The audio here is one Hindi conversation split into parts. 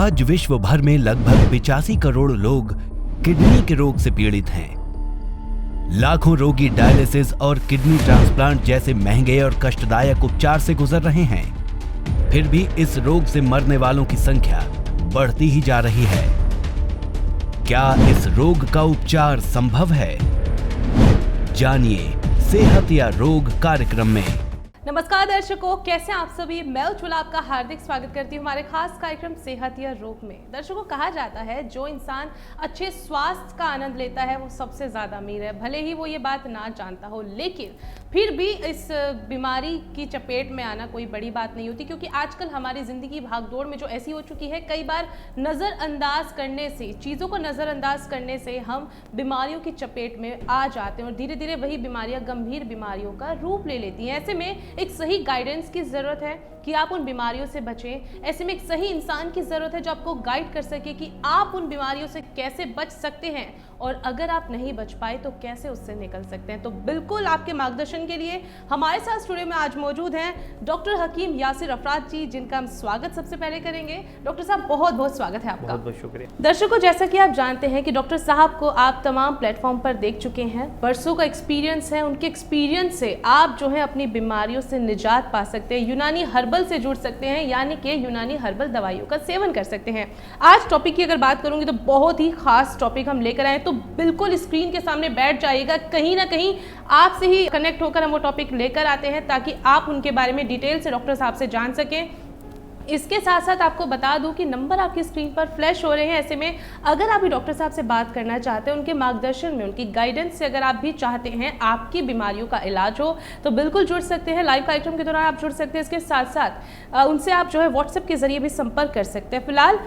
आज विश्व भर में लगभग 85 करोड़ लोग किडनी के रोग से पीड़ित हैं। लाखों रोगी डायलिसिस और किडनी ट्रांसप्लांट जैसे महंगे और कष्टदायक उपचार से गुजर रहे हैं। फिर भी इस रोग से मरने वालों की संख्या बढ़ती ही जा रही है। क्या इस रोग का उपचार संभव है? जानिए सेहत या रोग कार्यक्रम में। नमस्कार दर्शकों, कैसे आप सभी? मैं उज्ज्वला आपका हार्दिक स्वागत करती हूँ हमारे खास कार्यक्रम सेहत या रोग में। दर्शकों, कहा जाता है जो इंसान अच्छे स्वास्थ्य का आनंद लेता है वो सबसे ज़्यादा अमीर है। भले ही वो ये बात ना जानता हो, लेकिन फिर भी इस बीमारी की चपेट में आना कोई बड़ी बात नहीं होती, क्योंकि आजकल हमारी ज़िंदगी भागदौड़ में जो ऐसी हो चुकी है, कई बार नज़रअंदाज करने से, चीज़ों को नज़रअंदाज करने से हम बीमारियों की चपेट में आ जाते हैं और धीरे धीरे वही बीमारियां गंभीर बीमारियों का रूप ले लेती हैं। ऐसे में एक सही गाइडेंस की ज़रूरत है कि आप उन बीमारियों से बचें। ऐसे में एक सही इंसान की ज़रूरत है जो आपको गाइड कर सके कि आप उन बीमारियों से कैसे बच सकते हैं, और अगर आप नहीं बच पाए तो कैसे उससे निकल सकते हैं। तो बिल्कुल आपके मार्गदर्शन के लिए हमारे साथ स्टूडियो में आज मौजूद हैं डॉक्टर हकीम यासिर अफराद जी, जिनका हम स्वागत सबसे पहले करेंगे। डॉक्टर साहब, बहुत बहुत स्वागत है आपका। बहुत बहुत शुक्रिया। दर्शकों, जैसा कि आप जानते हैं कि डॉक्टर साहब को आप तमाम प्लेटफॉर्म पर देख चुके हैं, वर्षों का एक्सपीरियंस है। उनके एक्सपीरियंस से आप जो है अपनी बीमारियों से निजात पा सकते हैं, यूनानी हर्बल से जुड़ सकते हैं, यानी कि यूनानी हर्बल दवाइयों का सेवन कर सकते हैं। आज टॉपिक की अगर बात करूंगी तो बहुत ही खास टॉपिक हम लेकर आए, तो बिल्कुल स्क्रीन के सामने बैठ जाइएगा। कहीं ना कहीं आपसे ही कनेक्ट होकर हम वो टॉपिक लेकर आते हैं ताकि आप उनके बारे में डिटेल से डॉक्टर साहब से जान सकें। इसके साथ साथ आपको बता दूं कि नंबर आपकी स्क्रीन पर फ्लैश हो रहे हैं। ऐसे में अगर आप भी डॉक्टर साहब से बात करना चाहते हैं, उनके मार्गदर्शन में, उनकी गाइडेंस से अगर आप भी चाहते हैं आपकी बीमारियों का इलाज हो, तो बिल्कुल जुड़ सकते हैं। लाइव कार्यक्रम के दौरान आप जुड़ सकते हैं। इसके साथ साथ उनसे आप जो है व्हाट्सएप के जरिए भी संपर्क कर सकते हैं। फिलहाल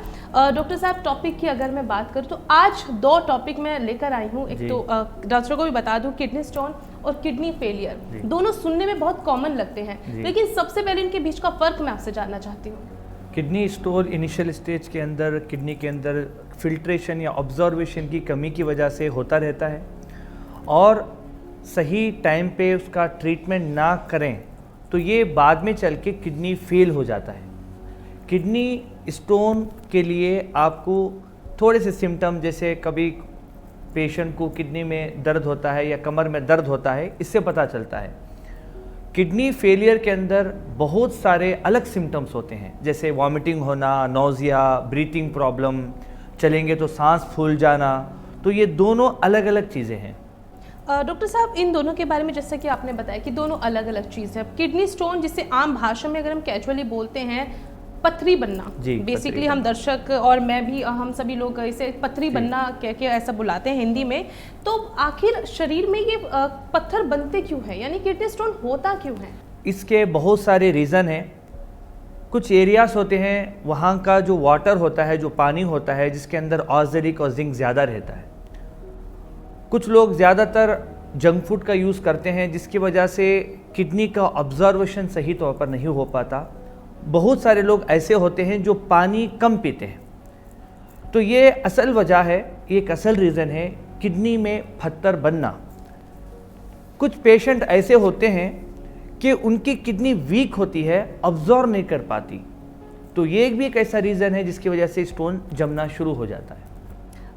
डॉक्टर साहब, टॉपिक की अगर मैं बात करूँ तो आज दो टॉपिक मैं लेकर आई हूँ। एक तो दर्शकों को भी बता दूँ, किडनी स्टोन और किडनी फेलियर, दोनों सुनने में बहुत कॉमन लगते हैं, लेकिन सबसे पहले इनके बीच का फर्क मैं आपसे जानना चाहती हूँ। किडनी स्टोन इनिशियल स्टेज के अंदर किडनी के अंदर फिल्ट्रेशन या ऑब्जर्वेशन की कमी की वजह से होता रहता है, और सही टाइम पे उसका ट्रीटमेंट ना करें तो ये बाद में चल के किडनी फेल हो जाता है। किडनी स्टोन के लिए आपको थोड़े से सिम्टम, जैसे कभी पेशेंट को किडनी में दर्द होता है या कमर में दर्द होता है, इससे पता चलता है। किडनी फेलियर के अंदर बहुत सारे अलग सिम्टम्स होते हैं, जैसे वॉमिटिंग होना, नोज़िया, ब्रीथिंग प्रॉब्लम, चलेंगे तो सांस फूल जाना। तो ये दोनों अलग अलग चीज़ें हैं। डॉक्टर साहब, इन दोनों के बारे में जैसे कि आपने बताया कि दोनों अलग अलग चीज़ है। किडनी स्टोन, जिसे आम भाषा में अगर हम कैजुअली बोलते हैं पथरी बनना, बेसिकली हम दर्शक और मैं भी, हम सभी लोग इसे पथरी बनना कह के ऐसा बुलाते हैं हिंदी में। तो आखिर शरीर में ये पत्थर बनते क्यों है, यानी किडनी स्टोन होता क्यों है? इसके बहुत सारे रीज़न हैं। कुछ एरियाज होते हैं वहाँ का जो वाटर होता है, जो पानी होता है, जिसके अंदर ऑक्सैलिक और जिंक ज़्यादा रहता है। कुछ लोग ज़्यादातर जंक फूड का यूज़ करते हैं, जिसकी वजह से किडनी का ऑब्जर्वेशन सही तौर पर नहीं हो पाता। बहुत सारे लोग ऐसे होते हैं जो पानी कम पीते हैं। तो ये असल वजह है, एक असल रीज़न है किडनी में पत्थर बनना। कुछ पेशेंट ऐसे होते हैं कि उनकी किडनी वीक होती है, ऑब्जर्व नहीं कर पाती, तो ये भी एक ऐसा रीज़न है जिसकी वजह से स्टोन जमना शुरू हो जाता है।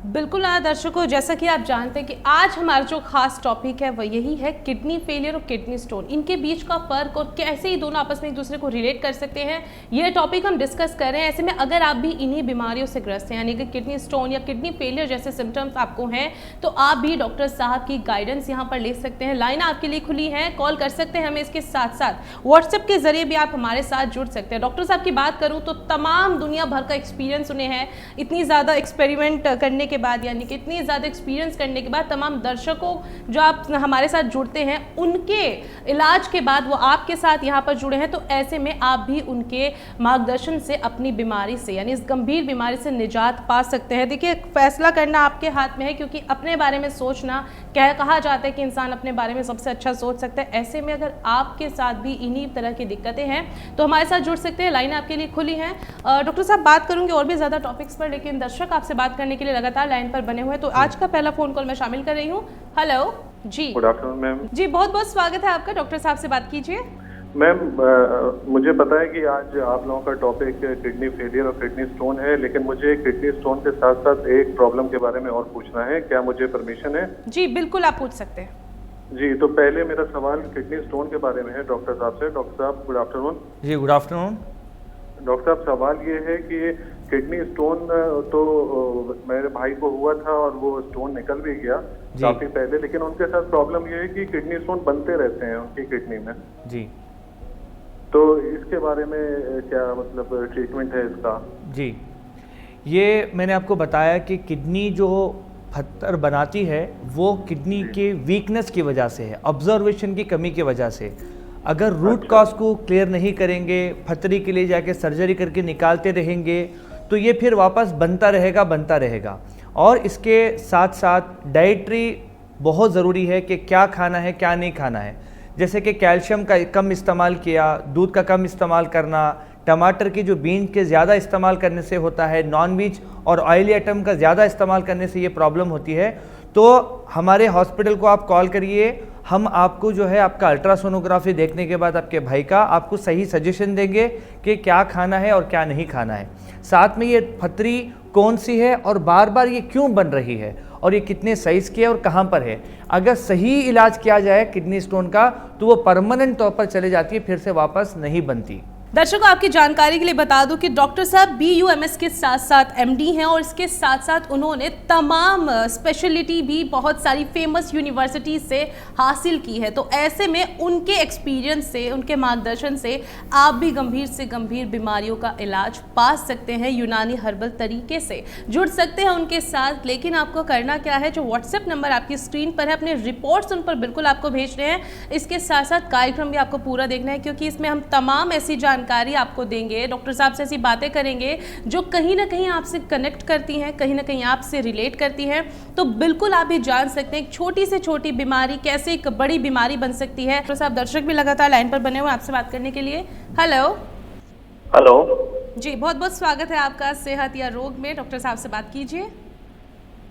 बिल्कुल दर्शकों, जैसा कि आप जानते हैं कि आज हमारा जो खास टॉपिक है वो यही है किडनी फेलियर और किडनी स्टोन, इनके बीच का फर्क और कैसे ही दोनों आपस में एक दूसरे को रिलेट कर सकते हैं, ये टॉपिक हम डिस्कस कर रहे हैं। ऐसे में अगर आप भी इन्हीं बीमारियों से ग्रस्त हैं, यानी कि किडनी स्टोन या किडनी फेलियर जैसे सिम्टम्स आपको हैं, तो आप भी डॉक्टर साहब की गाइडेंस यहाँ पर ले सकते हैं। लाइन आपके लिए खुली है, कॉल कर सकते हैं हमें। इसके साथ साथ व्हाट्सएप के जरिए भी आप हमारे साथ जुड़ सकते हैं। डॉक्टर साहब की बात करूँ तो तमाम दुनिया भर का एक्सपीरियंस उन्हें है। इतनी ज़्यादा एक्सपेरिमेंट करने के बाद, यानी कि इतनी ज़्यादा एक्सपीरियंस करने के बाद, तमाम दर्शकों जो आप हमारे साथ जुड़ते हैं, उनके इलाज के बाद वो आपके साथ यहाँ पर जुड़े हैं। तो ऐसे में आप भी उनके मार्गदर्शन से अपनी बीमारी से, यानी इस गंभीर बीमारी से निजात पा सकते हैं। देखिए, फैसला करना आपके हाथ में है, क्योंकि अपने बारे में सोचना, कहा जाता है कि इंसान अपने बारे में सबसे अच्छा सोच सकता है। ऐसे में अगर आपके साथ भी इन्हीं तरह की दिक्कतें हैं तो हमारे साथ जुड़ सकते हैं। लाइन आपके लिए खुली है। डॉक्टर साहब, बात करूँगी और भी ज़्यादा टॉपिक्स पर, लेकिन दर्शक आपसे बात करने के लिए लगातार लाइन पर बने हुए। तो आज का पहला फोन कॉल मैं शामिल कर रही हूँ। हेलो जी, गुड आफ्टरनून मैम। जी बहुत बहुत स्वागत है आपका। डॉक्टर साहब से बात कीजिए। मैम मुझे पता है कि आज आप लोगों का टॉपिक किडनी फेलियर और किडनी स्टोन है, लेकिन मुझे किडनी स्टोन के साथ साथ एक प्रॉब्लम के बारे में और पूछना है। क्या मुझे परमिशन है? जी बिल्कुल, आप पूछ सकते हैं। जी, तो पहले मेरा सवाल किडनी स्टोन के बारे में है डॉक्टर साहब से। डॉक्टर साहब गुड आफ्टरनून। जी गुड आफ्टरनून। डॉक्टर साहब सवाल ये है कि किडनी स्टोन तो मेरे भाई को हुआ था और वो स्टोन निकल भी गया काफी पहले, लेकिन उनके साथ प्रॉब्लम ये है कि किडनी स्टोन बनते रहते हैं उनकी किडनी में। जी, तो इसके बारे में क्या मतलब ट्रीटमेंट है इसका? जी, ये मैंने आपको बताया कि किडनी जो पत्थर बनाती है वो किडनी के वीकनेस की वजह से है, ऑब्जर्वेशन की कमी की वजह से। अगर रूट कॉज को क्लियर नहीं करेंगे, पथरी के लिए जाके सर्जरी करके निकालते रहेंगे, तो ये फिर वापस बनता रहेगा। और इसके साथ साथ डाइटरी बहुत ज़रूरी है कि क्या खाना है क्या नहीं खाना है। जैसे कि कैल्शियम का कम इस्तेमाल किया, दूध का कम इस्तेमाल करना, टमाटर की जो बीन के ज़्यादा इस्तेमाल करने से होता है, नॉन-वेज और ऑयली आइटम का ज़्यादा इस्तेमाल करने से ये प्रॉब्लम होती है। तो हमारे हॉस्पिटल को आप कॉल करिए, हम आपको जो है आपका अल्ट्रासोनोग्राफी देखने के बाद आपके भाई का आपको सही सजेशन देंगे कि क्या खाना है और क्या नहीं खाना है। साथ में ये पथरी कौन सी है और बार बार ये क्यों बन रही है और ये कितने साइज़ की है और कहाँ पर है। अगर सही इलाज किया जाए किडनी स्टोन का तो वो परमानेंट तौर पर चले जाती है, फिर से वापस नहीं बनती। दर्शकों, आपकी जानकारी के लिए बता दूं कि डॉक्टर साहब BUMS के साथ साथ MD हैं और इसके साथ साथ उन्होंने तमाम स्पेशलिटी भी बहुत सारी फेमस यूनिवर्सिटी से हासिल की है। तो ऐसे में उनके एक्सपीरियंस से, उनके मार्गदर्शन से आप भी गंभीर से गंभीर बीमारियों का इलाज पा सकते हैं। यूनानी हर्बल तरीके से जुड़ सकते हैं उनके साथ। लेकिन आपको करना क्या है, जो व्हाट्सएप नंबर आपकी स्क्रीन पर है, अपने रिपोर्ट्स उन पर बिल्कुल आपको भेजने हैं। इसके साथ साथ कार्यक्रम भी आपको पूरा देखना है, क्योंकि इसमें हम तमाम ऐसी जानकारी आपको देंगे, डॉक्टर साहब से ऐसी बातें करेंगे जो कहीं ना कहीं आपसे कनेक्ट करती हैं, कहीं ना कहीं आपसे रिलेट करती हैं। तो बिल्कुल आप भी जान सकते हैं एक छोटी से छोटी बीमारी कैसे एक बड़ी बीमारी बन सकती है। डॉक्टर साहब, दर्शक भी लगातार लाइन पर बने हुए आपसे बात करने के लिए। हेलो हेलो जी, बहुत बहुत स्वागत है आपका सेहत या रोग में। डॉक्टर साहब से बात कीजिए।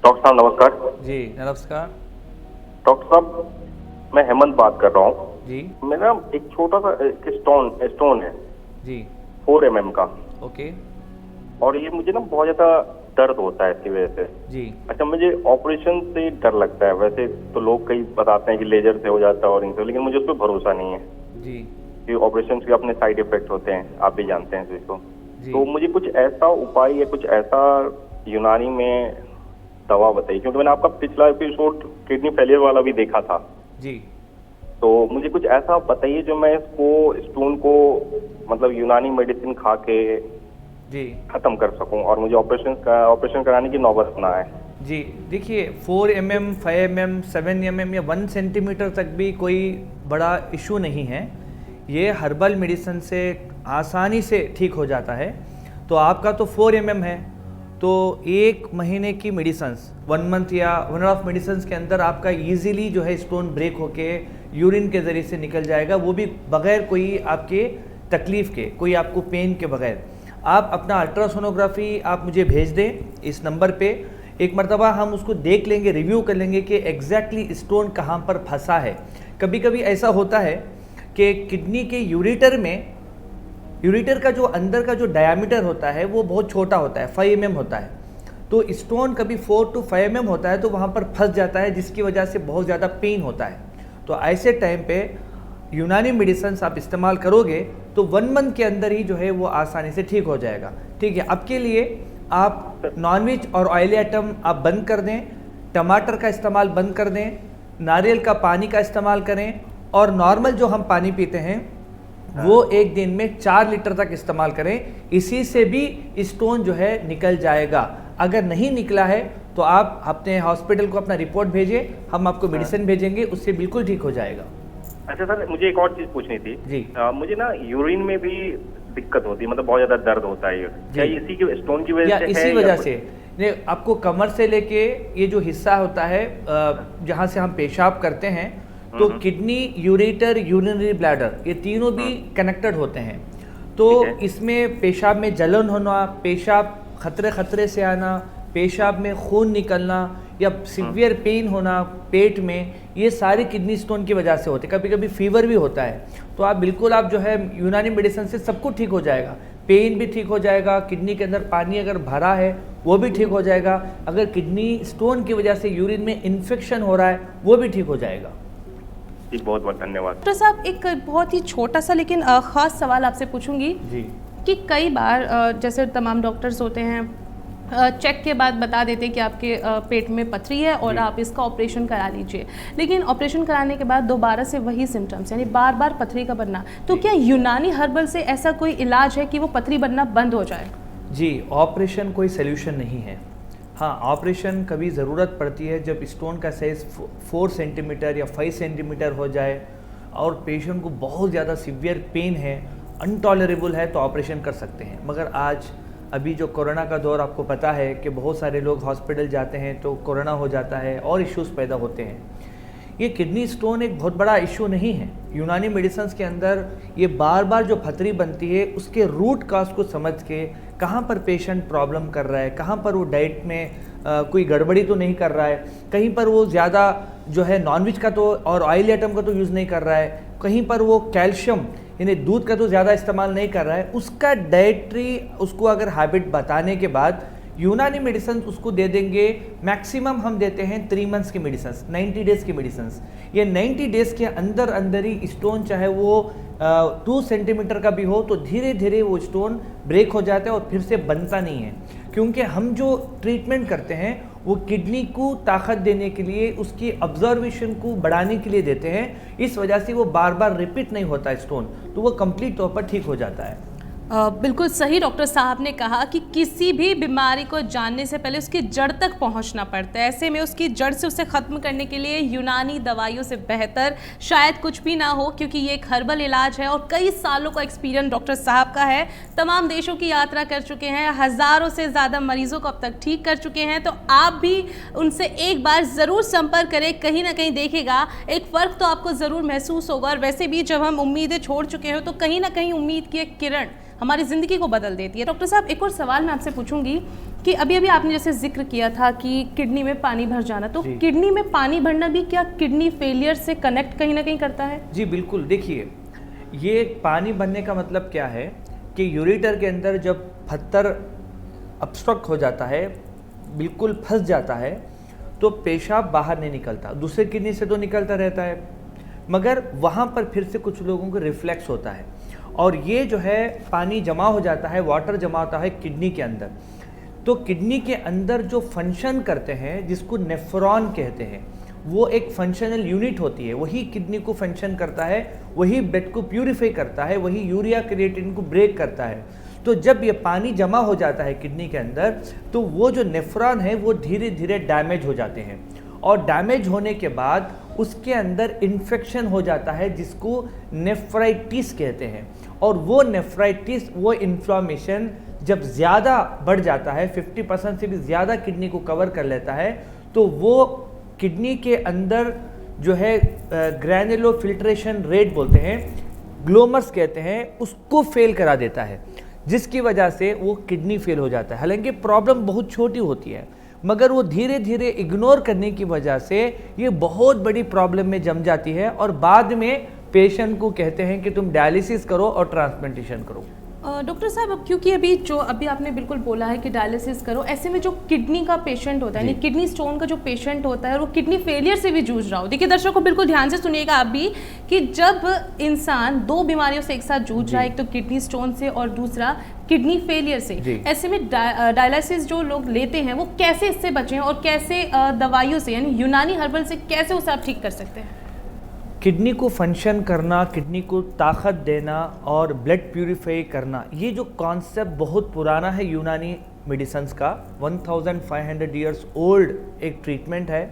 डॉक्टर साहब नमस्कार। जी नमस्कार। डॉक्टर साहब, मैं हेमंत बात कर रहा हूँ। जी, मेरा एक छोटा सा स्टोन है जी, 4 mm का। ओके, और ये मुझे ना बहुत ज्यादा दर्द होता है इसकी वजह से। जी, अच्छा, मुझे ऑपरेशन से डर लगता है। वैसे तो लोग कई बताते हैं कि लेजर से हो जाता है और इनसे, लेकिन मुझे उस पर भरोसा नहीं है जी, कि ऑपरेशन के अपने साइड इफेक्ट होते हैं, आप भी जानते हैं इसको। जी। तो मुझे कुछ ऐसा उपाय या कुछ ऐसा यूनानी में दवा बताइए, क्योंकि मैंने आपका पिछला एपिसोड किडनी फेलियर वाला भी देखा था। जी, तो मुझे कुछ ऐसा बताइए जो मैं इसको स्टोन को मतलब यूनानी मेडिसिन खा के जी खत्म कर सकूं और मुझे ऑपरेशन कराने की नौबत ना आए। जी, देखिए 4 mm, 5 mm, 7 mm या 1 सेंटीमीटर तक भी कोई बड़ा इशू नहीं है। ये हर्बल मेडिसिन से आसानी से ठीक हो जाता है। तो आपका तो 4 mm है, तो 1 महीने की मेडिसिन्स, 1 मंथ या 1.5 मेडिसिन्स के अंदर आपका इजीली जो है स्टोन ब्रेक होके यूरिन के ज़रिए से निकल जाएगा, वो भी बगैर कोई आपके तकलीफ़ के, कोई आपको पेन के बगैर। आप अपना अल्ट्रासोनोग्राफी आप मुझे भेज दें इस नंबर पे, एक मरतबा हम उसको देख लेंगे, रिव्यू कर लेंगे कि एग्जैक्टली स्टोन कहाँ पर फंसा है। कभी कभी ऐसा होता है कि किडनी के यूरेटर में, यूरेटर का जो अंदर का जो डायामीटर होता है वो बहुत छोटा होता है, 5 mm होता है। तो स्टोन कभी 4 to 5 mm होता है, तो वहाँ पर फंस जाता है, जिसकी वजह से बहुत ज़्यादा पेन होता है। तो ऐसे टाइम पे यूनानी मेडिसिन आप इस्तेमाल करोगे तो 1 मंथ के अंदर ही जो है वो आसानी से ठीक हो जाएगा। ठीक है, अब के लिए आप नॉनवेज और ऑयली आइटम आप बंद कर दें, टमाटर का इस्तेमाल बंद कर दें, नारियल का पानी का इस्तेमाल करें, और नॉर्मल जो हम पानी पीते हैं वो एक दिन में 4 लीटर तक इस्तेमाल करें। इसी से भी स्टोन जो है निकल जाएगा। अगर नहीं निकला है तो आप अपने हॉस्पिटल को अपना रिपोर्ट भेजिए, हम आपको मेडिसिन भेजेंगे, उससे बिल्कुल ठीक हो जाएगा। अच्छा सर, मुझे एक और चीज पूछनी थी जी। मुझे ना यूरिन में भी दिक्कत होती है, मतलब बहुत ज्यादा दर्द होता है। क्या इसी के स्टोन की वजह या से इसी है वजह या से ने आपको कमर से लेके ये जो हिस्सा होता है जहाँ से हम पेशाब करते हैं, तो किडनी, यूरेटर, यूरिनरी ब्लैडर, ये तीनों भी कनेक्टेड होते हैं। तो इसमें पेशाब में जलन होना, पेशाब खतरे से आना, पेशाब में खून निकलना या सीवियर पेन होना पेट में, ये सारी किडनी स्टोन की वजह से होते हैं। कभी कभी फीवर भी होता है, तो आप बिल्कुल आप जो है यूनानी मेडिसिन से सब कुछ ठीक हो जाएगा, पेन भी ठीक हो जाएगा, किडनी के अंदर पानी अगर भरा है वो भी ठीक हो जाएगा, अगर किडनी स्टोन की वजह से यूरिन में इन्फेक्शन हो रहा है वो भी ठीक हो जाएगा। जी बहुत बहुत धन्यवाद। डॉक्टर साहब, एक बहुत ही छोटा सा लेकिन ख़ास सवाल आपसे पूछूंगी जी कि कई बार जैसे तमाम डॉक्टर्स होते हैं चेक के बाद बता देते हैं कि आपके पेट में पथरी है और आप इसका ऑपरेशन करा लीजिए, लेकिन ऑपरेशन कराने के बाद दोबारा से वही सिम्टम्स, यानी बार बार पथरी का बनना, तो क्या यूनानी हर्बल से ऐसा कोई इलाज है कि वो पथरी बनना बंद हो जाए? जी, ऑपरेशन कोई सल्यूशन नहीं है। हाँ, ऑपरेशन कभी ज़रूरत पड़ती है जब स्टोन का साइज़ 4 सेंटीमीटर या 5 सेंटीमीटर हो जाए और पेशेंट को बहुत ज़्यादा सीवियर पेन है, अनटॉलरेबल है, तो ऑपरेशन कर सकते हैं। मगर आज अभी जो कोरोना का दौर, आपको पता है कि बहुत सारे लोग हॉस्पिटल जाते हैं तो कोरोना हो जाता है और इश्यूज़ पैदा होते हैं। ये किडनी स्टोन एक बहुत बड़ा इशू नहीं है। यूनानी मेडिसिन के अंदर ये बार बार जो पथरी बनती है उसके रूट काज को समझ के कहाँ पर पेशेंट प्रॉब्लम कर रहा है, कहाँ पर वो डाइट में कोई गड़बड़ी तो नहीं कर रहा है, कहीं पर वो ज़्यादा जो है नॉनवेज का तो और ऑयली आइटम का तो यूज़ नहीं कर रहा है, कहीं पर वो कैल्शियम यानी दूध का तो ज़्यादा इस्तेमाल नहीं कर रहा है, उसका डाइटरी उसको अगर हैबिट बताने के बाद यूनानी मेडिसिन उसको दे देंगे। मैक्सिमम हम देते हैं 3 मंथ्स की मेडिसिन, 90 डेज़ की मेडिसिन। ये 90 डेज़ के अंदर अंदर ही स्टोन चाहे वो 2 सेंटीमीटर का भी हो तो धीरे धीरे वो स्टोन ब्रेक हो जाता है और फिर से बनता नहीं है, क्योंकि हम जो ट्रीटमेंट करते हैं वो किडनी को ताकत देने के लिए, उसकी ऑब्जर्वेशन को बढ़ाने के लिए देते हैं। इस वजह से वो बार बार रिपीट नहीं होता स्टोन, तो वो कंप्लीट तौर पर ठीक हो जाता है। बिल्कुल सही डॉक्टर साहब ने कहा कि किसी भी बीमारी को जानने से पहले उसकी जड़ तक पहुंचना पड़ता है। ऐसे में उसकी जड़ से उसे ख़त्म करने के लिए यूनानी दवाइयों से बेहतर शायद कुछ भी ना हो, क्योंकि ये एक हर्बल इलाज है और कई सालों का एक्सपीरियंस डॉक्टर साहब का है। तमाम देशों की यात्रा कर चुके हैं, हज़ारों से ज़्यादा मरीज़ों को अब तक ठीक कर चुके हैं। तो आप भी उनसे एक बार ज़रूर संपर्क करें, कहीं ना कहीं देखेगा एक फ़र्क तो आपको ज़रूर महसूस होगा। और वैसे भी जब हम उम्मीदें छोड़ चुके हो तो कहीं ना कहीं उम्मीद की एक किरण हमारी ज़िंदगी को बदल देती है। डॉक्टर साहब, एक और सवाल मैं आपसे पूछूंगी कि अभी अभी आपने जैसे जिक्र किया था कि किडनी में पानी भर जाना, तो किडनी में पानी भरना भी क्या किडनी फेलियर से कनेक्ट कहीं ना कहीं करता है? जी बिल्कुल। देखिए, ये पानी भरने का मतलब क्या है कि यूरेटर के अंदर जब पत्थर ऑब्स्ट्रक्ट हो जाता है, बिल्कुल फंस जाता है, तो पेशाब बाहर नहीं निकलता, दूसरे किडनी से तो निकलता रहता है, मगर वहाँ पर फिर से कुछ लोगों को रिफ्लेक्स होता है और ये जो है पानी जमा हो जाता है, वाटर जमा होता है किडनी के अंदर। तो किडनी के अंदर जो फंक्शन करते हैं, जिसको नेफ्रॉन कहते हैं, वो एक फंक्शनल यूनिट होती है, वही किडनी को फंक्शन करता है, वही ब्लड को प्यूरिफाई करता है, वही यूरिया क्रिएटिन को ब्रेक करता है। तो जब ये पानी जमा हो जाता है किडनी के अंदर, तो वो जो नेफ्रॉन है वो धीरे धीरे डैमेज हो जाते हैं और डैमेज होने के बाद उसके अंदर इन्फेक्शन हो जाता है, जिसको नेफ्राइटिस कहते हैं। और वो नेफ्राइटिस, वो इन्फ्लामेशन जब ज़्यादा बढ़ जाता है, 50% से भी ज़्यादा किडनी को कवर कर लेता है, तो वो किडनी के अंदर जो है ग्रैनुलो फिल्ट्रेशन रेट बोलते हैं, ग्लोमर्स कहते हैं, उसको फेल करा देता है, जिसकी वजह से वो किडनी फेल हो जाता है। हालांकि प्रॉब्लम बहुत छोटी होती है, मगर वो धीरे धीरे इग्नोर करने की वजह से ये बहुत बड़ी प्रॉब्लम में जम जाती है और बाद में पेशेंट को कहते हैं कि तुम डायलिसिस करो और ट्रांसप्लांटेशन करो। डॉक्टर साहब, अब क्योंकि अभी आपने बिल्कुल बोला है कि डायलिसिस करो, ऐसे में जो किडनी का पेशेंट होता है, यानी किडनी स्टोन का जो पेशेंट होता है, वो किडनी फेलियर से भी जूझ रहा हो। देखिए दर्शकों, बिल्कुल ध्यान से सुनिएगा आप भी कि जब इंसान 2 बीमारियों से एक साथ जूझ रहा है, एक तो किडनी स्टोन से और दूसरा किडनी फेलियर से, ऐसे में डायलिसिस जो लोग लेते हैं वो कैसे इससे बचें और कैसे दवाइयों से यानी यूनानी हर्बल से कैसे उसे आप ठीक कर सकते हैं? किडनी को फंक्शन करना, किडनी को ताकत देना और ब्लड प्यूरिफाई करना, ये जो कॉन्सेप्ट बहुत पुराना है यूनानी मेडिसिन्स का, 1500 ईयर्स ओल्ड एक ट्रीटमेंट है।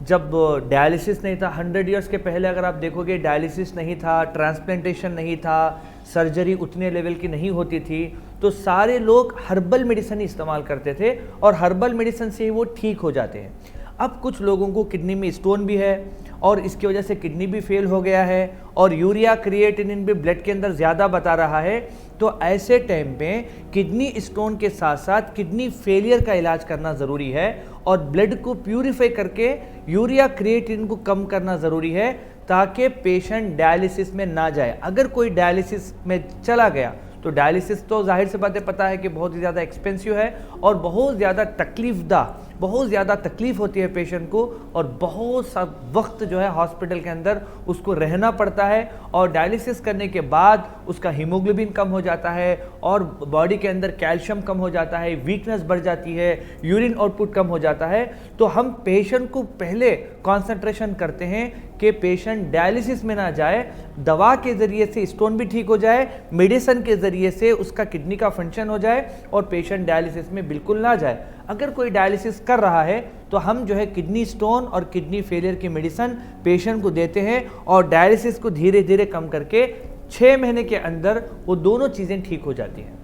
जब डायलिसिस नहीं था, 100 ईयर्स के पहले अगर आप देखोगे, डायलिसिस नहीं था, ट्रांसप्लांटेशन नहीं था, सर्जरी उतने लेवल की नहीं होती थी, तो सारे लोग हर्बल मेडिसिन इस्तेमाल करते थे और हर्बल मेडिसिन से ही वो ठीक हो जाते हैं। अब कुछ लोगों को किडनी में स्टोन भी है और इसकी वजह से किडनी भी फेल हो गया है और यूरिया क्रिएटिनिन भी ब्लड के अंदर ज़्यादा बता रहा है, तो ऐसे टाइम पे किडनी स्टोन के साथ साथ किडनी फेलियर का इलाज करना ज़रूरी है और ब्लड को प्यूरिफाई करके यूरिया क्रिएटिनिन को कम करना ज़रूरी है ताकि पेशेंट डायलिसिस में ना जाए। अगर कोई डायलिसिस में चला गया तो डायलिसिस तो जाहिर सी बात है, पता है कि बहुत ही ज़्यादा एक्सपेंसिव है और बहुत ज़्यादा बहुत ज़्यादा तकलीफ होती है पेशेंट को और बहुत सा वक्त जो है हॉस्पिटल के अंदर उसको रहना पड़ता है और डायलिसिस करने के बाद उसका हीमोग्लोबिन कम हो जाता है और बॉडी के अंदर कैल्शियम कम हो जाता है, वीकनेस बढ़ जाती है, यूरिन आउटपुट कम हो जाता है। तो हम पेशेंट को पहले कॉन्सेंट्रेशन करते हैं कि पेशेंट डायलिसिस में ना जाए, दवा के ज़रिए से स्टोन भी ठीक हो जाए, मेडिसिन के ज़रिए से उसका किडनी का फंक्शन हो जाए और पेशेंट डायलिसिस में बिल्कुल ना जाए। अगर कोई डायलिसिस कर रहा है तो हम जो है किडनी स्टोन और किडनी फेलियर की मेडिसिन पेशेंट को देते हैं और डायलिसिस को धीरे धीरे कम करके 6 महीने के अंदर वो दोनों चीज़ें ठीक हो जाती हैं।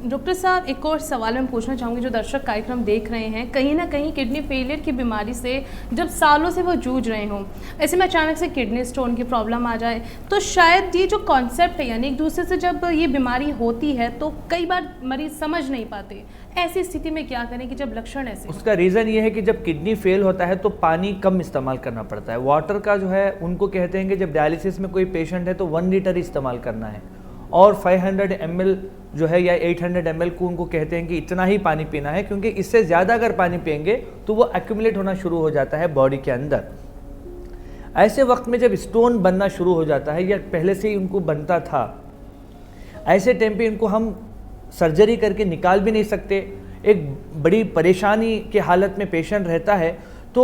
डॉक्टर साहब, एक और सवाल मैं पूछना चाहूँगी, जो दर्शक कार्यक्रम देख रहे हैं, कहीं ना कहीं किडनी फेलियर की बीमारी से जब सालों से वो जूझ रहे हों, ऐसे में अचानक से किडनी स्टोन की प्रॉब्लम आ जाए, तो शायद ये जो कॉन्सेप्ट है, यानी एक दूसरे से जब ये बीमारी होती है तो कई बार मरीज समझ नहीं पाते। ऐसी स्थिति में क्या करें कि जब लक्षण ऐसे? उसका रीज़न ये है कि जब किडनी फेल होता है तो पानी कम इस्तेमाल करना पड़ता है। वाटर का जो है, उनको कहते हैं कि जब डायलिसिस में कोई पेशेंट है तो 1 लीटर इस्तेमाल करना है और 500 ml जो है या 800 ml को उनको कहते हैं कि इतना ही पानी पीना है, क्योंकि इससे ज़्यादा अगर पानी पिएंगे तो वो एक्यूमुलेट होना शुरू हो जाता है बॉडी के अंदर। ऐसे वक्त में जब स्टोन बनना शुरू हो जाता है या पहले से ही उनको बनता था, ऐसे टाइम पे इनको हम सर्जरी करके निकाल भी नहीं सकते, एक बड़ी परेशानी के हालत में पेशेंट रहता है। तो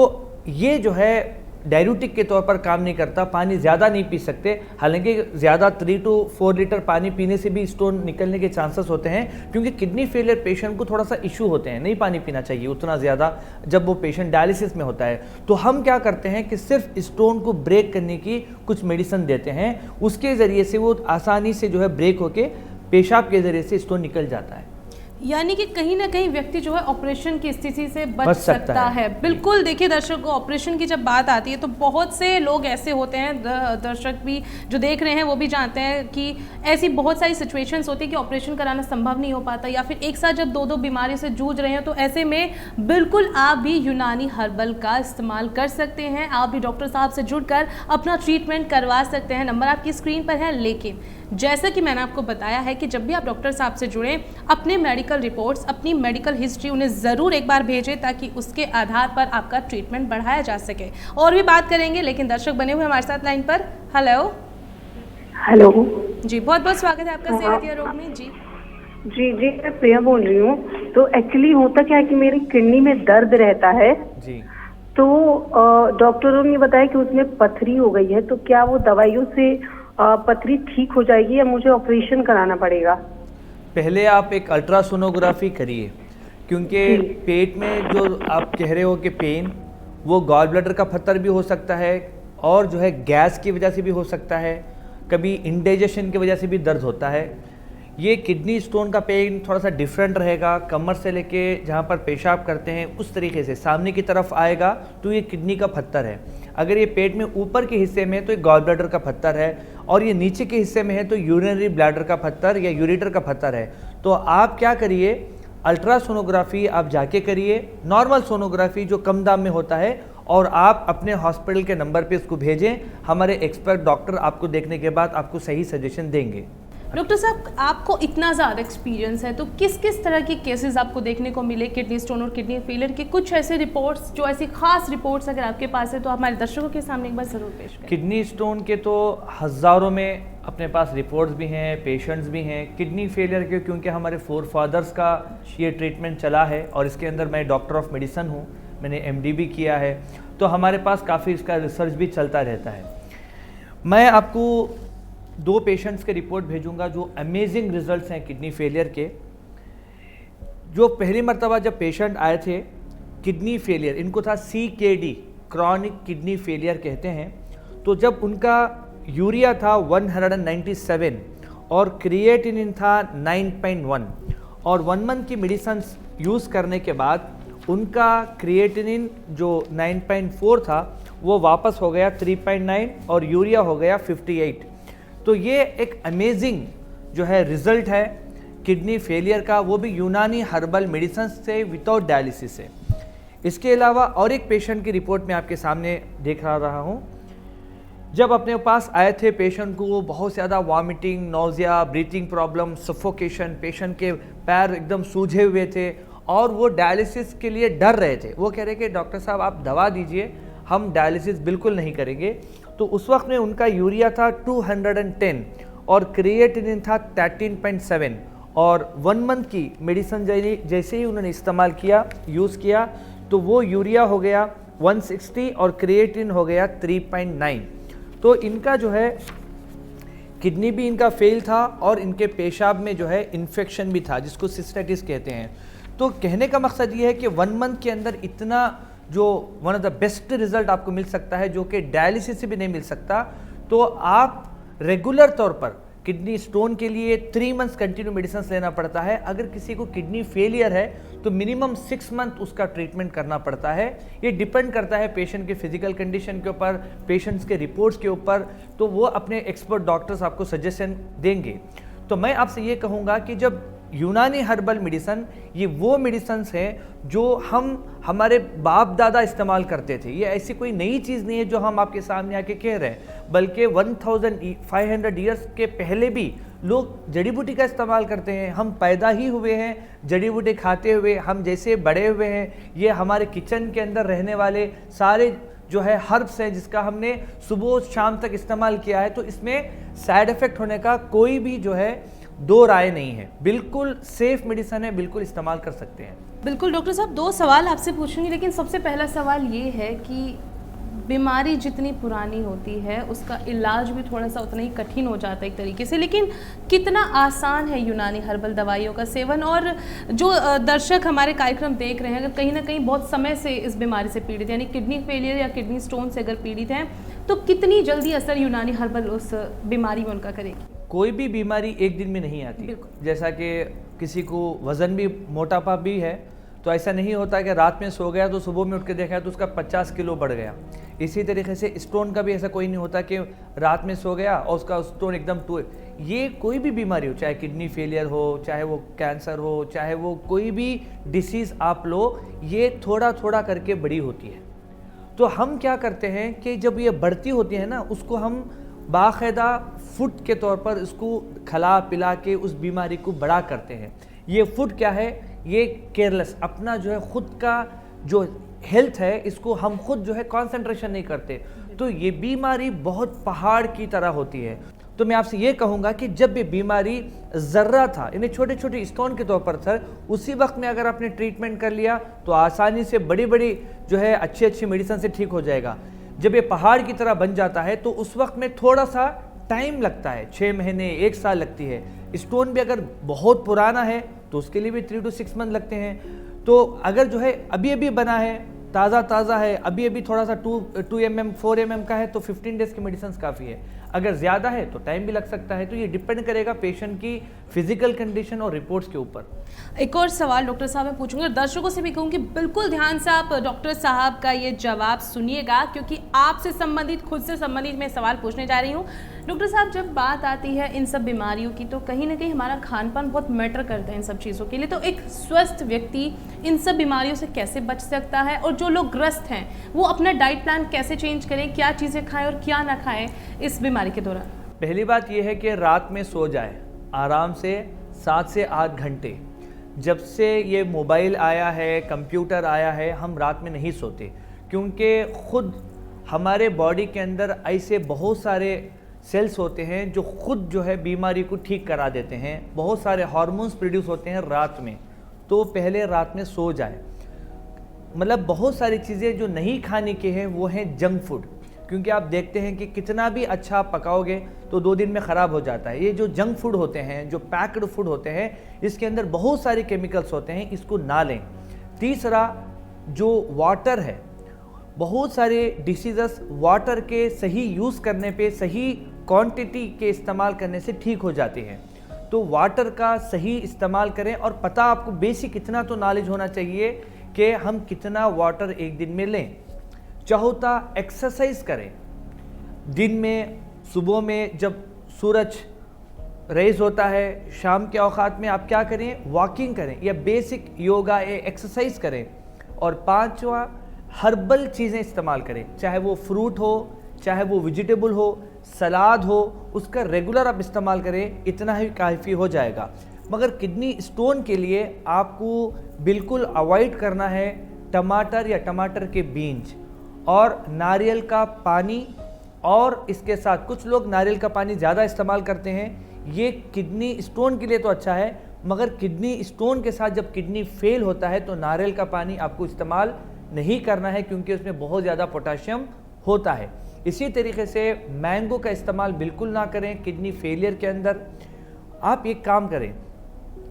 ये जो है डाययूटिक के तौर पर काम नहीं करता, पानी ज़्यादा नहीं पी सकते। हालांकि ज़्यादा 3 to 4 लीटर पानी पीने से भी स्टोन निकलने के चांसेस होते हैं, क्योंकि किडनी फेलियर पेशेंट को थोड़ा सा इशू होते हैं, नहीं पानी पीना चाहिए उतना ज़्यादा जब वो पेशेंट डायलिसिस में होता है। तो हम क्या करते हैं कि सिर्फ स्टोन को ब्रेक करने की कुछ मेडिसिन देते हैं, उसके ज़रिए से वो आसानी से जो है ब्रेक होके पेशाब के ज़रिए से स्टोन निकल जाता है। यानी कि कहीं ना कहीं व्यक्ति जो है ऑपरेशन की स्थिति से बच सकता है। बिल्कुल, देखिए दर्शकों, ऑपरेशन की जब बात आती है तो बहुत से लोग ऐसे होते हैं, दर्शक भी जो देख रहे हैं वो भी जानते हैं कि ऐसी बहुत सारी सिचुएशंस होती है कि ऑपरेशन कराना संभव नहीं हो पाता, या फिर एक साथ जब 2 बीमारी से जूझ रहे हैं, तो ऐसे में बिल्कुल आप भी यूनानी हर्बल का इस्तेमाल कर सकते हैं। आप भी डॉक्टर साहब से जुड़कर अपना ट्रीटमेंट करवा सकते हैं। नंबर आपकी स्क्रीन पर है, लेकिन जैसा कि मैंने आपको बताया है कि जब भी आप डॉक्टर साहब से जुड़ें, अपने मेडिकल रिपोर्ट्स, अपनी मेडिकल हिस्ट्री उन्हें ज़रूर एक बार भेजें ताकि उसके आधार पर आपका ट्रीटमेंट बढ़ाया जा सके। और भी बात करेंगे, लेकिन दर्शक बने हुए हमारे साथ लाइन पर। हेलो जी, बहुत बहुत स्वागत है आपका सेहत या रोग में। जी जी, मैं प्रिया बोल रही हूँ। तो एक्चुअली होता क्या है कि मेरी किडनी में दर्द रहता है जी। तो डॉक्टरों ने बताया कि उसमें पथरी हो गई है, तो क्या वो दवाइयों से पथरी ठीक हो जाएगी या मुझे ऑपरेशन कराना पड़ेगा? पहले आप एक अल्ट्रासोनोग्राफी करिए, क्योंकि पेट में जो आप कह रहे हो कि पेन, वो गॉल ब्लैडर का पत्थर भी हो सकता है और जो है गैस की वजह से भी हो सकता है, कभी इंडाइजेशन की वजह से भी दर्द होता है। ये किडनी स्टोन का पेन थोड़ा सा डिफरेंट रहेगा, कमर से लेके जहाँ पर पेशाब करते हैं उस तरीके से सामने की तरफ आएगा तो ये किडनी का पत्थर है। अगर ये पेट में ऊपर के हिस्से में है तो ये गॉल ब्लैडर का पत्थर है, और ये नीचे के हिस्से में है तो यूरिनरी ब्लैडर का पत्थर या यूरेटर का पत्थर है। तो आप क्या करिए, अल्ट्रासोनोग्राफी आप जाके करिए, नॉर्मल सोनोग्राफी जो कम दाम में होता है, और आप अपने हॉस्पिटल के नंबर पे इसको भेजें। हमारे एक्सपर्ट डॉक्टर आपको देखने के बाद आपको सही सजेशन देंगे। डॉक्टर साहब, आपको इतना ज़्यादा एक्सपीरियंस है, तो किस किस तरह की केसेस आपको देखने को मिले किडनी स्टोन और किडनी फेलियर के? कुछ ऐसे रिपोर्ट्स, जो ऐसी खास रिपोर्ट्स अगर आपके पास है तो हमारे दर्शकों के सामने एक बार ज़रूर पेश करें। किडनी स्टोन के तो हज़ारों में अपने पास रिपोर्ट्स भी हैं, पेशेंट्स भी हैं। किडनी फेलियर के क्योंकि हमारे फोरफादर्स का ये ट्रीटमेंट चला है और इसके अंदर मैं डॉक्टर ऑफ मेडिसिन हूँ, मैंने MD भी किया है, तो हमारे पास काफ़ी इसका रिसर्च भी चलता रहता है। मैं आपको 2 पेशेंट्स के रिपोर्ट भेजूंगा जो अमेजिंग रिजल्ट्स हैं किडनी फेलियर के। जो पहली मर्तबा जब पेशेंट आए थे किडनी फेलियर, इनको था CKD, क्रॉनिक किडनी फेलियर कहते हैं। तो जब उनका यूरिया था 197 और क्रिएटिनिन था 9.1 और 1 मंथ की मेडिसिन यूज़ करने के बाद उनका क्रिएटिनिन जो 9.4 था वो वापस हो गया 3.9 और यूरिया हो गया 58। तो ये एक अमेजिंग जो है रिजल्ट है किडनी फेलियर का, वो भी यूनानी हर्बल मेडिसिन से विदाउट डायलिसिस से। इसके अलावा और एक पेशेंट की रिपोर्ट में आपके सामने देख रहा हूँ। जब अपने पास आए थे पेशेंट को बहुत ज़्यादा vomiting, nausea, breathing problem, suffocation, patient के पैर एकदम सूजे हुए थे और वो डायलिसिस के लिए डर रहे थे। वो कह रहे कि डॉक्टर साहब आप दवा दीजिए, हम डायलिसिस बिल्कुल नहीं करेंगे। तो उस वक्त में उनका यूरिया था 210 और क्रिएटिनिन था 13.7 और 1 मंथ की मेडिसिन जैसे ही उन्होंने इस्तेमाल किया, यूज़ किया, तो वो यूरिया हो गया 160 और क्रिएटिन हो गया 3.9। तो इनका जो है किडनी भी इनका फेल था और इनके पेशाब में जो है इन्फेक्शन भी था, जिसको सिस्टाइटिस कहते हैं। तो कहने का मकसद ये है कि 1 मंथ के अंदर इतना जो one of the best result आपको मिल सकता है, जो कि डायलिसिस से भी नहीं मिल सकता। तो आप रेगुलर तौर पर किडनी स्टोन के लिए 3 मंथ्स कंटिन्यू मेडिसिन लेना पड़ता है। अगर किसी को किडनी फेलियर है तो मिनिमम 6 मंथ उसका ट्रीटमेंट करना पड़ता है। ये डिपेंड करता है पेशेंट के फिजिकल कंडीशन के ऊपर, पेशेंट्स के रिपोर्ट्स के ऊपर, तो वो अपने एक्सपर्ट डॉक्टर्स आपको सजेशन देंगे। तो मैं आपसे ये कहूँगा कि जब यूनानी हर्बल मेडिसिन, ये वो मेडिसिन्स हैं जो हम हमारे बाप दादा इस्तेमाल करते थे। ये ऐसी कोई नई चीज़ नहीं है जो हम आपके सामने आके कह रहे हैं, बल्कि 1500 ईयर्स के पहले भी लोग जड़ी बूटी का इस्तेमाल करते हैं। हम पैदा ही हुए हैं जड़ी बूटी खाते हुए, हम जैसे बड़े हुए हैं, ये हमारे किचन के अंदर रहने वाले सारे जो है हर्ब्स हैं जिसका हमने सुबह शाम तक इस्तेमाल किया है। तो इसमें साइड इफ़ेक्ट होने का कोई भी जो है दो राय नहीं है, बिल्कुल सेफ मेडिसिन है, बिल्कुल इस्तेमाल कर सकते हैं। बिल्कुल डॉक्टर साहब, 2 सवाल आपसे पूछूंगी, लेकिन सबसे पहला सवाल ये है कि बीमारी जितनी पुरानी होती है उसका इलाज भी थोड़ा सा उतना ही कठिन हो जाता है एक तरीके से, लेकिन कितना आसान है यूनानी हर्बल दवाइयों का सेवन। और जो दर्शक हमारे कार्यक्रम देख रहे हैं, अगर कहीं ना कहीं बहुत समय से इस बीमारी से पीड़ित, यानी किडनी फेलियर या किडनी स्टोन से अगर पीड़ित हैं, तो कितनी जल्दी असर यूनानी हर्बल उस बीमारी में उनका करेगी? कोई भी बीमारी एक दिन में नहीं आती। जैसा कि किसी को वज़न भी, मोटापा भी है, तो ऐसा नहीं होता कि रात में सो गया तो सुबह में उठ के देखा तो उसका 50 किलो बढ़ गया। इसी तरीके से स्टोन का भी ऐसा कोई नहीं होता कि रात में सो गया और उसका स्टोन एकदम ये कोई भी बीमारी हो, चाहे किडनी फेलियर हो, चाहे वो कैंसर हो, चाहे वो कोई भी डिसीज़ आप लो, ये थोड़ा थोड़ा करके बड़ी होती है। तो हम क्या करते हैं कि जब ये बढ़ती होती है ना, उसको हम बाकायदा फूड के तौर पर इसको खिला पिला के उस बीमारी को बड़ा करते हैं। ये फूड क्या है? ये केयरलेस, अपना जो है खुद का जो हेल्थ है इसको हम खुद जो है कंसंट्रेशन नहीं करते। तो ये बीमारी बहुत पहाड़ की तरह होती है। तो मैं आपसे ये कहूँगा कि जब ये बीमारी ज़र्रा था, यानी छोटे छोटे स्टोन के तौर पर था, उसी वक्त में अगर आपने ट्रीटमेंट कर लिया तो आसानी से बड़ी बड़ी जो है अच्छी अच्छी मेडिसिन से ठीक हो जाएगा। जब ये पहाड़ की तरह बन जाता है तो उस वक्त में थोड़ा सा टाइम लगता है, 6 महीने 1 साल लगती है। स्टोन भी अगर बहुत पुराना है तो उसके लिए भी 3 to 6 मंथ लगते हैं। तो अगर जो है अभी अभी बना है, ताज़ा है, अभी अभी थोड़ा सा 2 mm 4 mm का है, तो 15 डेज़ की मेडिसिन काफ़ी है। अगर ज़्यादा है तो टाइम भी लग सकता है। तो ये डिपेंड करेगा पेशेंट की फिजिकल कंडीशन और रिपोर्ट्स के ऊपर। एक और सवाल डॉक्टर साहब मैं पूछूंगी, और दर्शकों से भी कहूँगी बिल्कुल ध्यान से आप डॉक्टर साहब का ये जवाब सुनिएगा, क्योंकि आपसे संबंधित, खुद से संबंधित मैं सवाल पूछने जा रही हूँ। डॉक्टर साहब, जब बात आती है इन सब बीमारियों की तो कहीं ना कहीं हमारा खान पान बहुत मैटर करता है इन सब चीज़ों के लिए। तो एक स्वस्थ व्यक्ति इन सब बीमारियों से कैसे बच सकता है, और जो लोग ग्रस्त हैं वो अपना डाइट प्लान कैसे चेंज करें, क्या चीज़ें खाएं और क्या ना खाएं इस बीमारी के दौरान? पहली बात यह है कि रात में सो जाए आराम से 7 से 8 घंटे। जब से ये मोबाइल आया है, कंप्यूटर आया है, हम रात में नहीं सोते, क्योंकि खुद हमारे बॉडी के अंदर ऐसे बहुत सारे सेल्स होते हैं जो खुद जो है बीमारी को ठीक करा देते हैं। बहुत सारे हार्मोन्स प्रोड्यूस होते हैं रात में। तो पहले रात में सो जाए। मतलब बहुत सारी चीज़ें जो नहीं खाने के हैं वो हैं जंक फूड, क्योंकि आप देखते हैं कि कितना भी अच्छा पकाओगे तो 2 दिन में ख़राब हो जाता है। ये जो जंक फूड होते हैं, जो पैक्ड फूड होते हैं, इसके अंदर बहुत सारे केमिकल्स होते हैं, इसको ना लें। तीसरा, जो वाटर है, बहुत सारे डिसीज़ेस वाटर के सही यूज़ करने पे, सही क्वांटिटी के इस्तेमाल करने से ठीक हो जाते हैं। तो वाटर का सही इस्तेमाल करें, और पता आपको बेसिक इतना तो नॉलेज होना चाहिए कि हम कितना वाटर एक दिन में लें। चौथा, एक्सरसाइज करें। दिन में सुबह में जब सूरज रेज होता है, शाम के औकात में आप क्या करें, वॉकिंग करें या बेसिक योगा या एक्सरसाइज करें। और पांचवा, हर्बल चीज़ें इस्तेमाल करें, चाहे वो फ्रूट हो, चाहे वो वेजिटेबल हो, सलाद हो, उसका रेगुलर आप इस्तेमाल करें, इतना ही काफ़ी हो जाएगा। मगर किडनी स्टोन के लिए आपको बिल्कुल अवॉइड करना है टमाटर या टमाटर के बीज और नारियल का पानी। और इसके साथ कुछ लोग नारियल का पानी ज़्यादा इस्तेमाल करते हैं, ये किडनी स्टोन के लिए तो अच्छा है, मगर किडनी स्टोन के साथ जब किडनी फेल होता है तो नारियल का पानी आपको इस्तेमाल नहीं करना है, क्योंकि उसमें बहुत ज़्यादा पोटाशियम होता है। इसी तरीके से मैंगो का इस्तेमाल बिल्कुल ना करें किडनी फेलियर के अंदर। आप एक काम करें,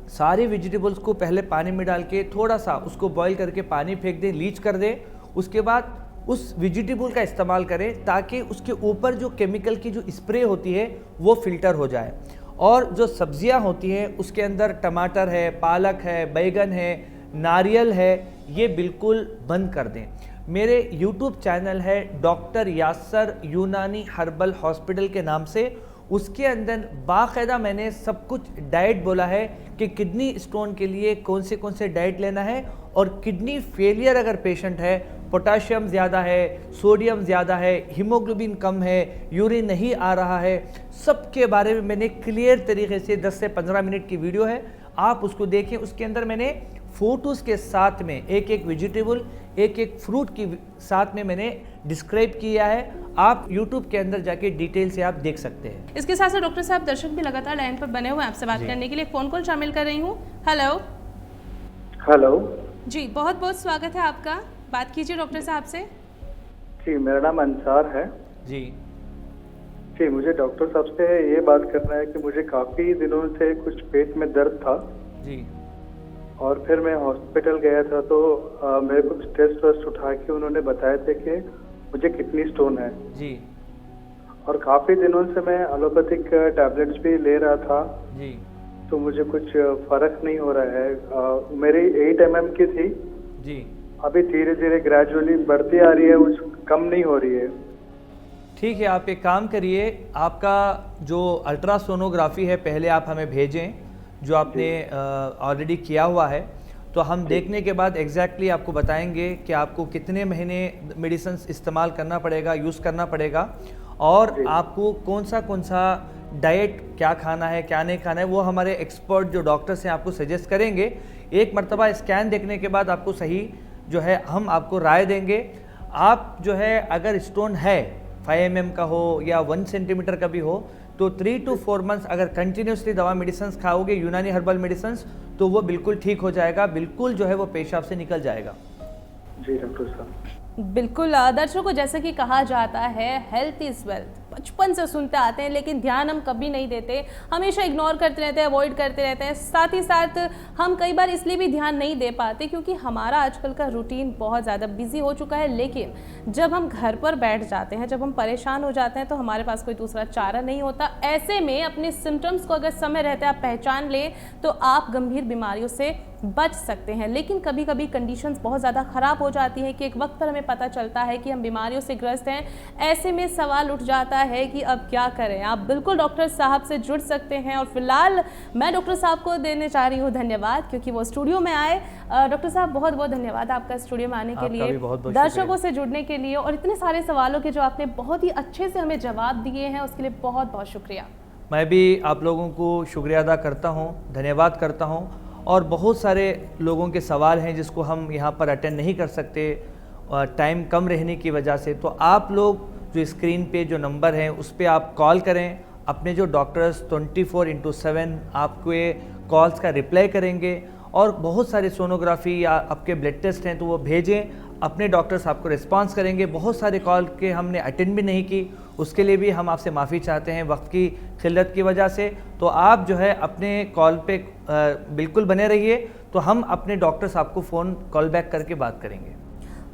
सारे वेजिटेबल्स को पहले पानी में डाल के थोड़ा सा उसको बॉईल करके पानी फेंक दें, लीच कर दें, उसके बाद उस वेजिटेबल का इस्तेमाल करें ताकि उसके ऊपर जो केमिकल की जो स्प्रे होती है वो फिल्टर हो जाए। और जो सब्जियां होती हैं उसके अंदर टमाटर है, पालक है, बैगन है, नारियल है, ये बिल्कुल बंद कर दें। मेरे YouTube चैनल है डॉक्टर यासर यूनानी हर्बल हॉस्पिटल के नाम से, उसके अंदर बाकायदा मैंने सब कुछ डाइट बोला है कि किडनी स्टोन के लिए कौन से डाइट लेना है। और किडनी फेलियर अगर पेशेंट है, पोटाशियम ज़्यादा है, सोडियम ज़्यादा है, हीमोग्लोबिन कम है, यूरिन नहीं आ रहा है, सबके बारे में मैंने क्लियर तरीके से 10 से 15 मिनट की वीडियो है, आप उसको देखें। उसके अंदर मैंने फ़ोटोज़ के साथ में एक एक वेजिटेबल, एक एक फ्रूट की साथ में मैंने डिस्क्राइब किया है। आप YouTube के अंदर जाके डिटेल से आप देख सकते हैं। इसके साथ साथ डॉक्टर साहब, दर्शक भी लगातार लाइन पर बने हुए हैं आपसे बात करने के लिए। फ़ोन कॉल शामिल कर रही हूँ। हेलो हेलो जी, बहुत बहुत स्वागत है आपका, बात कीजिए डॉक्टर साहब से। जी, मेरा नाम अंसार है। जी जी, मुझे डॉक्टर साहब से ये बात करना है कि मुझे काफ़ी दिनों से कुछ पेट में दर्द था जी और फिर मैं हॉस्पिटल गया था तो मेरे को टेस्ट वेस्ट उठा के उन्होंने बताया थे कि मुझे किडनी स्टोन है। जी और काफ़ी दिनों से मैं एलोपैथिक टैबलेट्स भी ले रहा था जी तो मुझे कुछ फर्क नहीं हो रहा है। मेरी 8 mm की थी, जी अभी धीरे धीरे ग्रेजुअली बढ़ती आ रही है, कुछ कम नहीं हो रही है। ठीक है, आप एक काम करिए, आपका जो अल्ट्रासोनोग्राफी है पहले आप हमें भेजें, जो आपने ऑलरेडी किया हुआ है, तो हम देखने के बाद एग्जैक्टली आपको बताएंगे कि आपको कितने महीने मेडिसिन इस्तेमाल करना पड़ेगा, यूज़ करना पड़ेगा, और आपको कौन सा डाइट क्या खाना है क्या नहीं खाना है, वो हमारे एक्सपर्ट जो डॉक्टर्स हैं आपको सजेस्ट करेंगे। एक मरतबा स्कैन देखने के बाद आपको सही जो है हम आपको राय देंगे। आप जो है अगर स्टोन है 5 mm का हो या 1 सेंटीमीटर का भी हो तो 3 to 4 मंथ्स अगर कंटिन्यूसली दवा मेडिसिन खाओगे, यूनानी हर्बल मेडिसिन, तो वो बिल्कुल ठीक हो जाएगा, बिल्कुल जो है वो पेशाब से निकल जाएगा। जी डॉक्टर साहब। बिल्कुल दर्शकों को, जैसे कि कहा जाता है हेल्थ इज़ वेल्थ, बचपन से सुनते आते हैं लेकिन ध्यान हम कभी नहीं देते, हमेशा इग्नोर करते रहते हैं, अवॉइड करते रहते हैं। साथ ही साथ हम कई बार इसलिए भी ध्यान नहीं दे पाते क्योंकि हमारा आजकल का रूटीन बहुत ज़्यादा बिजी हो चुका है। लेकिन जब हम घर पर बैठ जाते हैं, जब हम परेशान हो जाते हैं तो हमारे पास कोई दूसरा चारा नहीं होता। ऐसे में अपने सिम्टम्स को अगर समय रहते आप पहचान लें तो आप गंभीर बीमारियों से बच सकते हैं। लेकिन कभी कभी कंडीशंस बहुत ज़्यादा ख़राब हो जाती है कि एक वक्त पर हमें पता चलता है कि हम बीमारियों से ग्रस्त हैं। ऐसे में सवाल उठ जाता है कि अब क्या करें। आप बिल्कुल डॉक्टर साहब से जुड़ सकते हैं। और फिलहाल मैं डॉक्टर साहब को देने चाह रही हूँ धन्यवाद, क्योंकि वो स्टूडियो में आए। डॉक्टर साहब बहुत बहुत धन्यवाद आपका स्टूडियो में आने के लिए, दर्शकों से जुड़ने के लिए, और इतने सारे सवालों के जो आपने बहुत ही अच्छे से हमें जवाब दिए हैं उसके लिए बहुत बहुत शुक्रिया। मैं भी आप लोगों को शुक्रिया अदा करता हूँ, धन्यवाद करता हूँ। और बहुत सारे लोगों के सवाल हैं जिसको हम यहाँ पर अटेंड नहीं कर सकते टाइम कम रहने की वजह से, तो आप लोग जो स्क्रीन पे जो नंबर हैं उस पर आप कॉल करें। अपने जो डॉक्टर्स 24/7 आपको ये कॉल्स का रिप्लाई करेंगे। और बहुत सारे सोनोग्राफी या आपके ब्लड टेस्ट हैं तो वो भेजें, अपने डॉक्टर्स आपको रिस्पांस करेंगे। बहुत सारे कॉल के हमने अटेंड भी नहीं की, उसके लिए भी हम आपसे माफ़ी चाहते हैं वक्त की किल्लत की वजह से। तो आप जो है अपने कॉल पे बिल्कुल बने रहिए, तो हम अपने डॉक्टर्स आपको फ़ोन कॉल बैक करके बात करेंगे।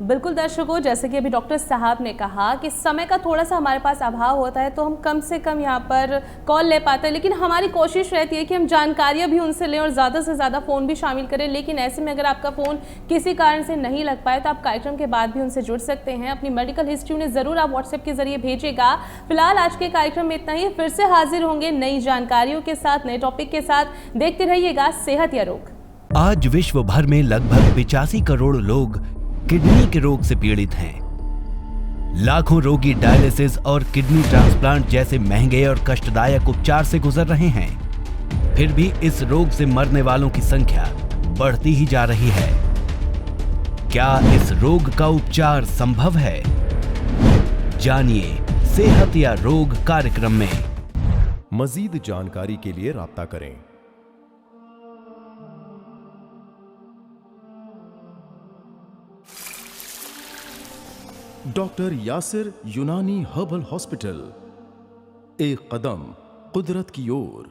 बिल्कुल दर्शकों, जैसे कि अभी डॉक्टर साहब ने कहा कि समय का थोड़ा सा हमारे पास अभाव होता है तो हम कम से कम यहाँ पर कॉल ले पाते हैं, लेकिन हमारी कोशिश रहती है कि हम जानकारियाँ भी उनसे लें और ज़्यादा से ज़्यादा फ़ोन भी शामिल करें। लेकिन ऐसे में अगर आपका फ़ोन किसी कारण से नहीं लग पाए तो आप कार्यक्रम के बाद भी उनसे जुड़ सकते हैं। अपनी मेडिकल हिस्ट्री उन्हें ज़रूर आप व्हाट्सएप के जरिए भेजिएगा। फिलहाल आज के कार्यक्रम में इतना ही, फिर से हाजिर होंगे नई जानकारियों के साथ, नए टॉपिक के साथ। देखते रहिएगा सेहत या रोग। आज विश्व भर में लगभग 85 करोड़ लोग किडनी के रोग से पीड़ित हैं। लाखों रोगी डायलिसिस और किडनी ट्रांसप्लांट जैसे महंगे और कष्टदायक उपचार से गुजर रहे हैं। फिर भी इस रोग से मरने वालों की संख्या बढ़ती ही जा रही है। क्या इस रोग का उपचार संभव है? जानिए सेहत या रोग कार्यक्रम में। मजीद जानकारी के लिए राब्ता करें। डॉक्टर यासिर यूनानी हर्बल हॉस्पिटल, एक कदम कुदरत की ओर।